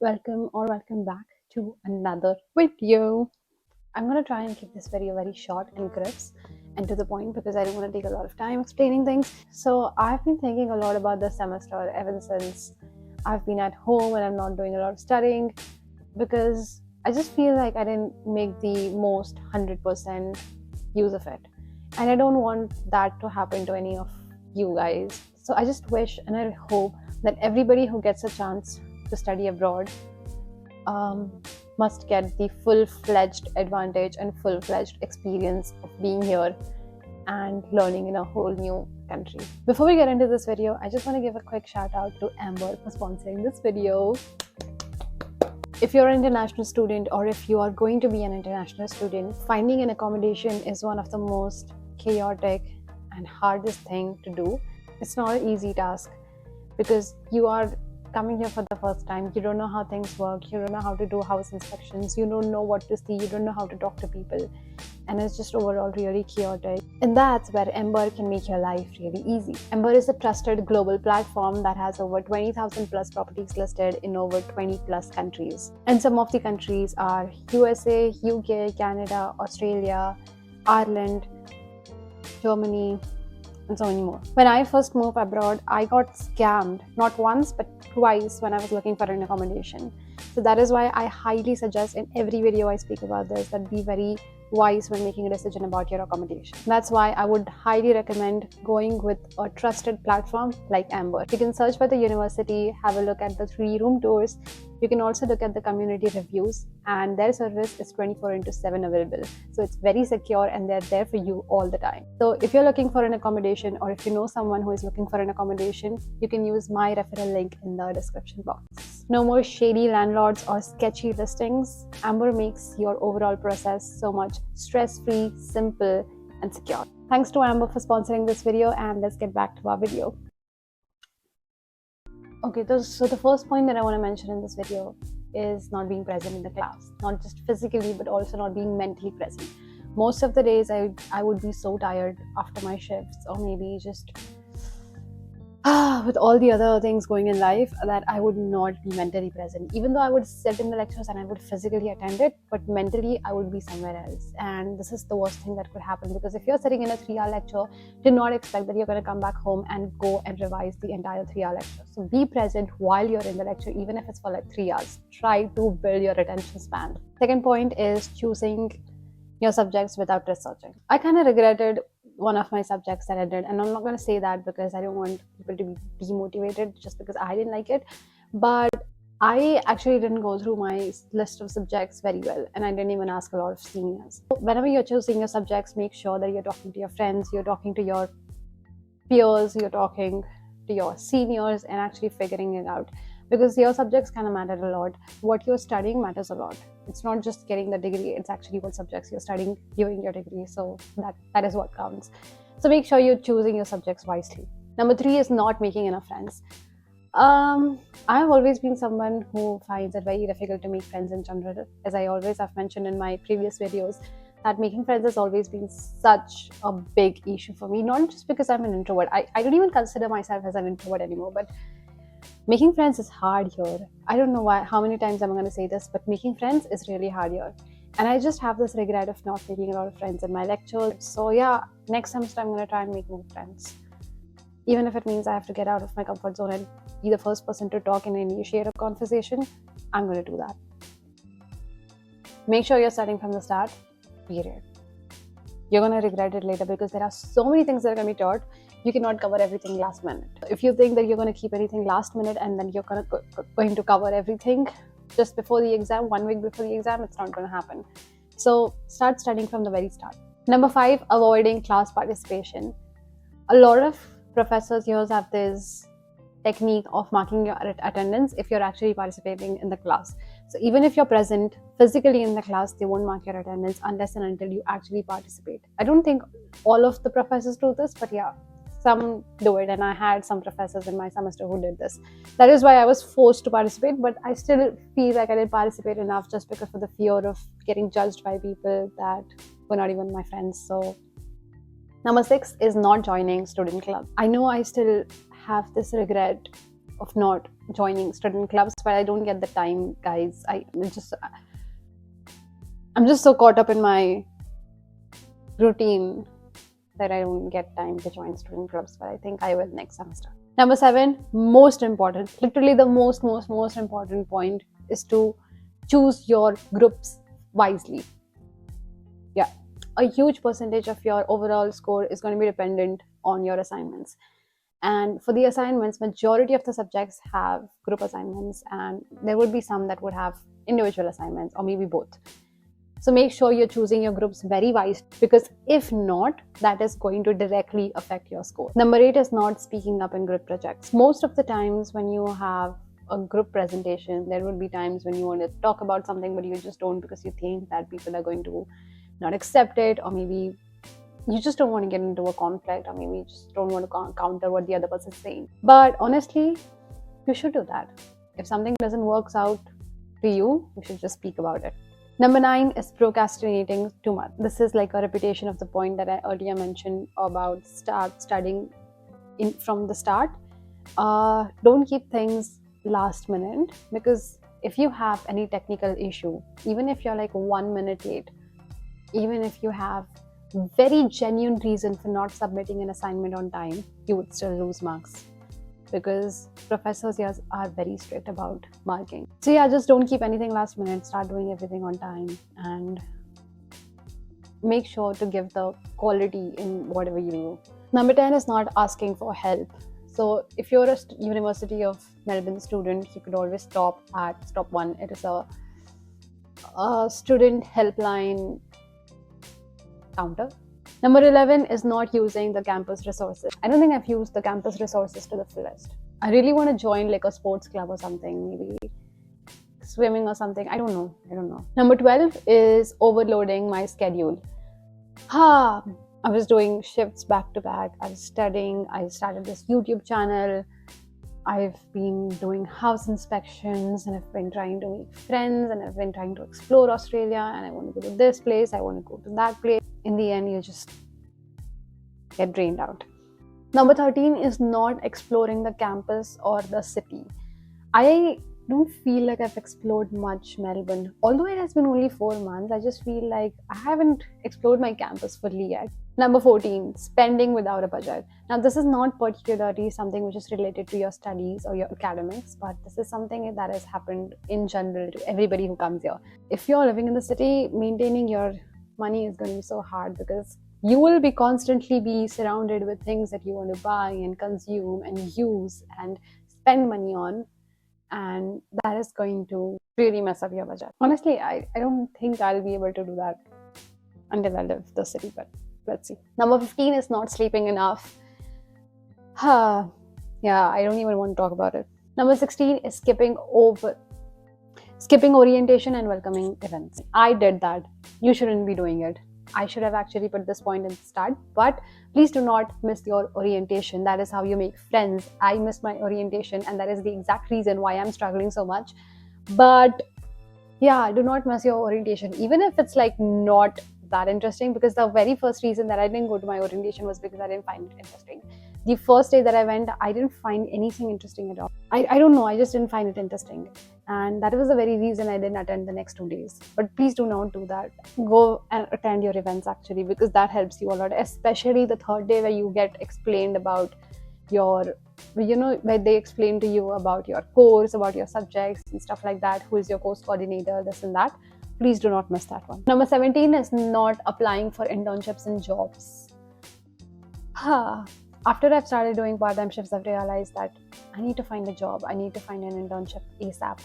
welcome back to another video. I'm gonna try and keep this video very short and crisp and to the point because I don't want to take a lot of time explaining things. So I've been thinking a lot about this semester ever since I've been at home and I'm not doing a lot of studying because I just feel like I didn't make the most 100% use of it. And I don't want that to happen to any of you guys. So I just wish and I hope that everybody who gets a chance to study abroad must get the full-fledged advantage and full-fledged experience of being here and learning in a whole new country. Before we get into this video, I just want to give a quick shout out to Amber for sponsoring this video. If you're an international student or if you are going to be an international student, finding an accommodation is one of the most chaotic and hardest thing to do. It's not an easy task because you are coming here for the first time. You don't know how things work, you don't know how to do house inspections, you don't know what to see, you don't know how to talk to people, and it's just overall really chaotic. And that's where Ember can make your life really easy. Ember is a trusted global platform that has over 20,000 plus properties listed in over 20 plus countries. And some of the countries are USA, UK, Canada, Australia, Ireland, Germany, and so many more. When I first moved abroad, I got scammed, not once but twice when I was looking for an accommodation. So that is why I highly suggest in every video I speak about this that be very wise when making a decision about your accommodation. That's why I would highly recommend going with a trusted platform like Amber. You can search by the university, have a look at the 3-room tours. You can also look at the community reviews, and their service is 24/7 available. So it's very secure and they're there for you all the time. So if you're looking for an accommodation or if you know someone who is looking for an accommodation, you can use my referral link in the description box. No more shady landlords or sketchy listings. Amber makes your overall process so much stress-free, simple, and secure. Thanks to Amber for sponsoring this video, and let's get back to our video. Okay, so the first point that I want to mention in this video is not being present in the class. Not just physically, but also not being mentally present. Most of the days I would be so tired after my shifts, or maybe just with all the other things going in life, that I would not be mentally present. Even though I would sit in the lectures and I would physically attend it, but mentally I would be somewhere else. And this is the worst thing that could happen, because if you're sitting in a 3-hour lecture, do not expect that you're going to come back home and go and revise the entire 3-hour lecture. So be present while you're in the lecture, even if it's for like 3 hours. Try to build your attention span. Second point is choosing your subjects without researching. I kind of regretted one of my subjects that I did, and I'm not going to say that because I don't want people to be demotivated just because I didn't like it, but I actually didn't go through my list of subjects very well, and I didn't even ask a lot of seniors. Whenever you're choosing your subjects, make sure that you're talking to your friends, you're talking to your peers, you're talking to your seniors, and actually figuring it out, because your subjects kind of matter a lot. What you're studying matters a lot. It's not just getting the degree, it's actually what subjects you're studying during your degree. So that is what counts. So make sure you're choosing your subjects wisely. Number 3 is not making enough friends. I've always been someone who finds it very difficult to make friends in general. As I always have mentioned in my previous videos, that making friends has always been such a big issue for me. Not just because I'm an introvert. I don't even consider myself as an introvert anymore, but making friends is hard here. I don't know how many times I'm going to say this, but making friends is really hard here. And I just have this regret of not making a lot of friends in my lectures. So yeah, next semester I'm going to try and make more friends. Even if it means I have to get out of my comfort zone and be the first person to talk and initiate a conversation, I'm going to do that. Make sure you're starting from the start, period. You're going to regret it later because there are so many things that are going to be taught. You cannot cover everything last minute. If you think that you're going to keep anything last minute and then you're going to cover everything just before the exam, 1 week before the exam, it's not going to happen. So start studying from the very start. Number 5, avoiding class participation. A lot of professors here have this technique of marking your attendance if you're actually participating in the class. So even if you're present physically in the class, they won't mark your attendance unless and until you actually participate. I don't think all of the professors do this, but yeah, some do it, and I had some professors in my semester who did this. That is why I was forced to participate, but I still feel like I didn't participate enough just because of the fear of getting judged by people that were not even my friends. So number 6 is not joining student club. I know I still have this regret of not joining student clubs, but I don't get the time, guys. I'm just so caught up in my routine that I don't get time to join student clubs, but I think I will next semester. Number 7, most important, literally the most important point is to choose your groups wisely. Yeah, a huge percentage of your overall score is going to be dependent on your assignments. And for the assignments, majority of the subjects have group assignments, and there would be some that would have individual assignments, or maybe both. So make sure you're choosing your groups very wisely, because if not, that is going to directly affect your score. Number 8 is not speaking up in group projects. Most of the times when you have a group presentation, there will be times when you want to talk about something, but you just don't, because you think that people are going to not accept it, or maybe you just don't want to get into a conflict, or maybe you just don't want to counter what the other person is saying. But honestly, you should do that. If something doesn't work out to you, you should just speak about it. Number 9 is procrastinating too much. This is like a repetition of the point that I earlier mentioned about start studying from the start. Don't keep things last minute, because if you have any technical issue, even if you're like 1 minute late, even if you have very genuine reason for not submitting an assignment on time, you would still lose marks, because professors here are very strict about marking. So yeah, just don't keep anything last minute. Start doing everything on time, and make sure to give the quality in whatever you do. Number 10 is not asking for help. So if you're a University of Melbourne student, you could always stop at stop 1. It is a student helpline counter. Number 11 is not using the campus resources. I don't think I've used the campus resources to the fullest. I really want to join like a sports club or something, maybe swimming or something. I don't know. Number 12 is overloading my schedule. I was doing shifts back to back. I was studying. I started this YouTube channel. I've been doing house inspections, and I've been trying to make friends, and I've been trying to explore Australia, and I want to go to this place, I want to go to that place. In the end, you just get drained out. Number 13 is not exploring the campus or the city. I don't feel like I've explored much Melbourne. Although it has been only 4 months, I just feel like I haven't explored my campus fully yet. Number 14, spending without a budget. Now, this is not particularly something which is related to your studies or your academics, but this is something that has happened in general to everybody who comes here. If you're living in the city, maintaining your money is going to be so hard, because you will be constantly be surrounded with things that you want to buy and consume and use and spend money on, and that is going to really mess up your budget. Honestly, I don't think I'll be able to do that until I leave the city, but let's see. Number 15 is not sleeping enough. Yeah, I don't even want to talk about it. Number 16 is skipping orientation and welcoming events. I did that. You shouldn't be doing it. I should have actually put this point in the start, but please do not miss your orientation. That is how you make friends. I missed my orientation, and that is the exact reason why I'm struggling so much. But yeah, do not miss your orientation, even if it's like not that interesting, because the very first reason that I didn't go to my orientation was because I didn't find it interesting. The first day that I went, I didn't find anything interesting at all. I don't know, I just didn't find it interesting. And that was the very reason I didn't attend the next 2 days. But please do not do that. Go and attend your events actually, because that helps you a lot, especially the third day where you get explained about your, where they explain to you about your course, about your subjects and stuff like that, who is your course coordinator, this and that. Please do not miss that one. Number 17 is not applying for internships and jobs. After I've started doing part-time shifts, I've realized that I need to find a job. I need to find an internship ASAP.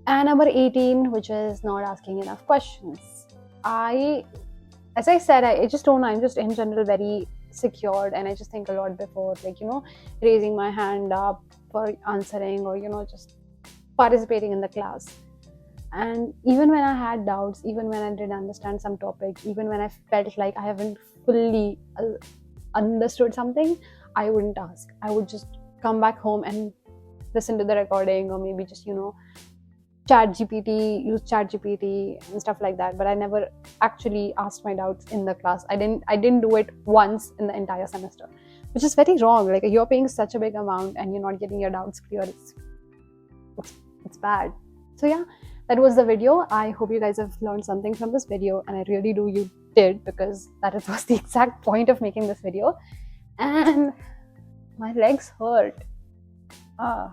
And number 18, which is not asking enough questions. As I said, I just don't know. I'm just in general very secured, and I just think a lot before, raising my hand up for answering, or, just participating in the class. And even when I had doubts, even when I didn't understand some topic, even when I felt like I haven't fully understood something, I wouldn't ask. I would just come back home and listen to the recording, or maybe just, use ChatGPT and stuff like that. But I never actually asked my doubts in the class. I didn't do it once in the entire semester, which is very wrong. Like, you're paying such a big amount and you're not getting your doubts clear. It's It's bad. So yeah, that was the video. I hope you guys have learned something from this video, and I really do you did, because that was the exact point of making this video. And my legs hurt. And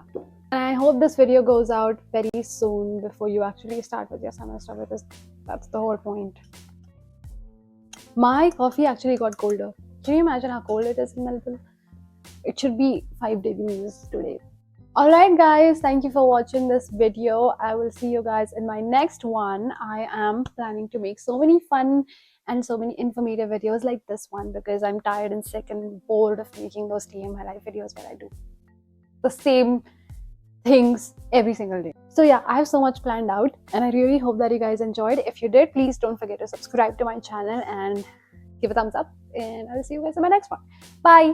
I hope this video goes out very soon before you actually start with your semester, because that's the whole point. My coffee actually got colder. Can you imagine how cold it is in Melbourne? It should be 5 degrees today. Alright guys, thank you for watching this video. I will see you guys in my next one. I am planning to make so many fun and so many informative videos like this one, because I'm tired and sick and bored of making those day in my life videos where I do the same things every single day. So yeah, I have so much planned out, and I really hope that you guys enjoyed. If you did, please don't forget to subscribe to my channel and give a thumbs up, and I'll see you guys in my next one. Bye.